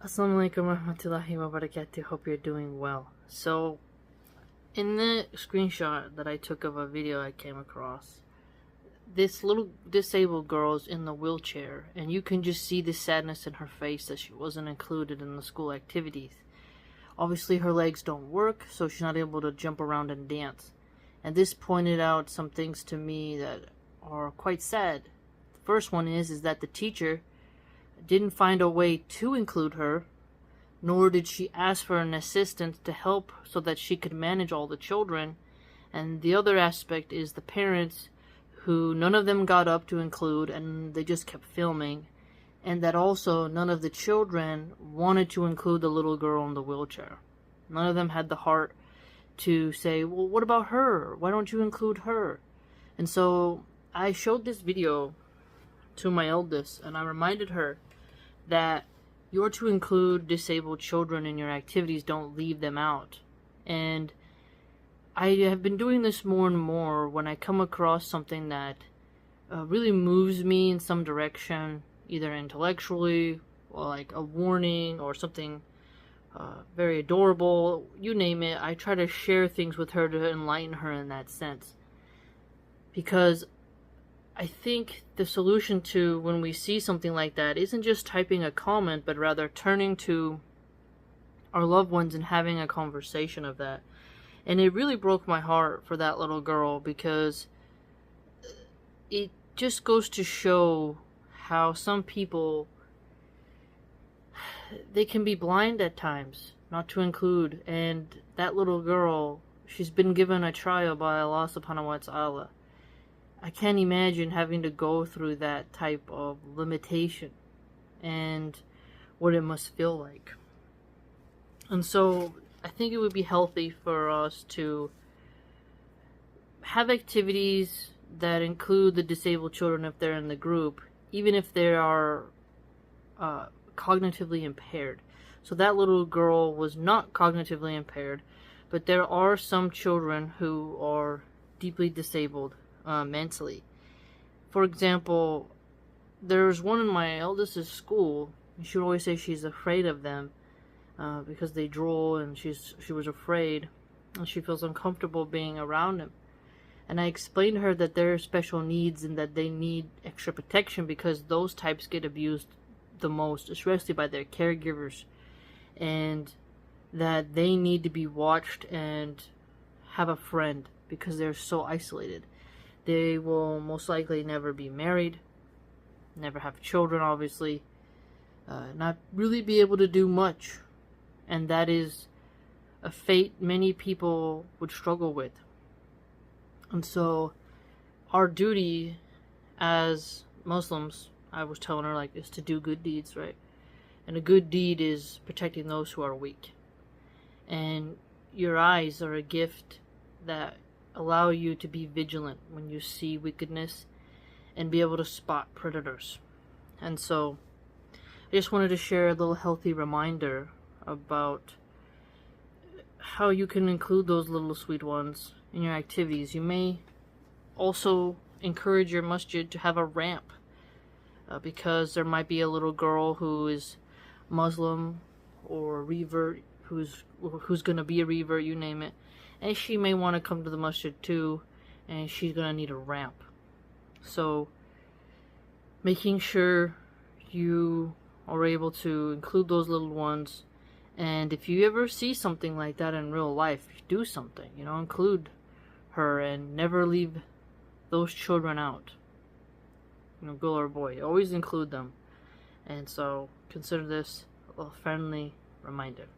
Assalamualaikum warahmatullahi wabarakatuh. Hope you're doing well. So, in the screenshot that I took of a video I came across, this little disabled girl's in the wheelchair, and you can just see the sadness in her face that she wasn't included in the school activities. Obviously, her legs don't work, so she's not able to jump around and dance. And this pointed out some things to me that are quite sad. The first one is that the teacher didn't find a way to include her, nor did she ask for an assistant to help so that she could manage all the children. And the other aspect is the parents, who none of them got up to include, and they just kept filming, and that also none of the children wanted to include the little girl in the wheelchair. None of them had the heart to say, well, what about her? Why don't you include her? And so I showed this video to my eldest, and I reminded her that you're to include disabled children in your activities, don't leave them out. And I have been doing this more and more when I come across something that really moves me in some direction, either intellectually, or like a warning, or something very adorable, you name it. I try to share things with her to enlighten her in that sense. Because I think the solution to when we see something like that isn't just typing a comment, but rather turning to our loved ones and having a conversation of that. And it really broke my heart for that little girl, because it just goes to show how some people, they can be blind at times, not to include. And that little girl, she's been given a trial by Allah subhanahu wa ta'ala. I can't imagine having to go through that type of limitation and what it must feel like. And so I think it would be healthy for us to have activities that include the disabled children if they're in the group, even if they are cognitively impaired. So that little girl was not cognitively impaired, but there are some children who are deeply disabled mentally. For example, there's one in my eldest's school. She would always say she's afraid of them because they drool, and she was afraid, and she feels uncomfortable being around them. And I explained to her that they're special needs and that they need extra protection because those types get abused the most, especially by their caregivers, and that they need to be watched and have a friend because they're so isolated. They will most likely never be married, never have children, obviously, not really be able to do much. And that is a fate many people would struggle with. And so our duty as Muslims, I was telling her, like, is to do good deeds, right? And a good deed is protecting those who are weak. And your eyes are a gift that allow you to be vigilant when you see wickedness and be able to spot predators. And so I just wanted to share a little healthy reminder about how you can include those little sweet ones in your activities. You may also encourage your masjid to have a ramp because there might be a little girl who is Muslim or revert, who's going to be a revert, you name it, and she may want to come to the masjid too, and she's going to need a ramp. So making sure you are able to include those little ones. And if you ever see something like that in real life, do something, include her and never leave those children out. Girl or boy, always include them. And so consider this a friendly reminder.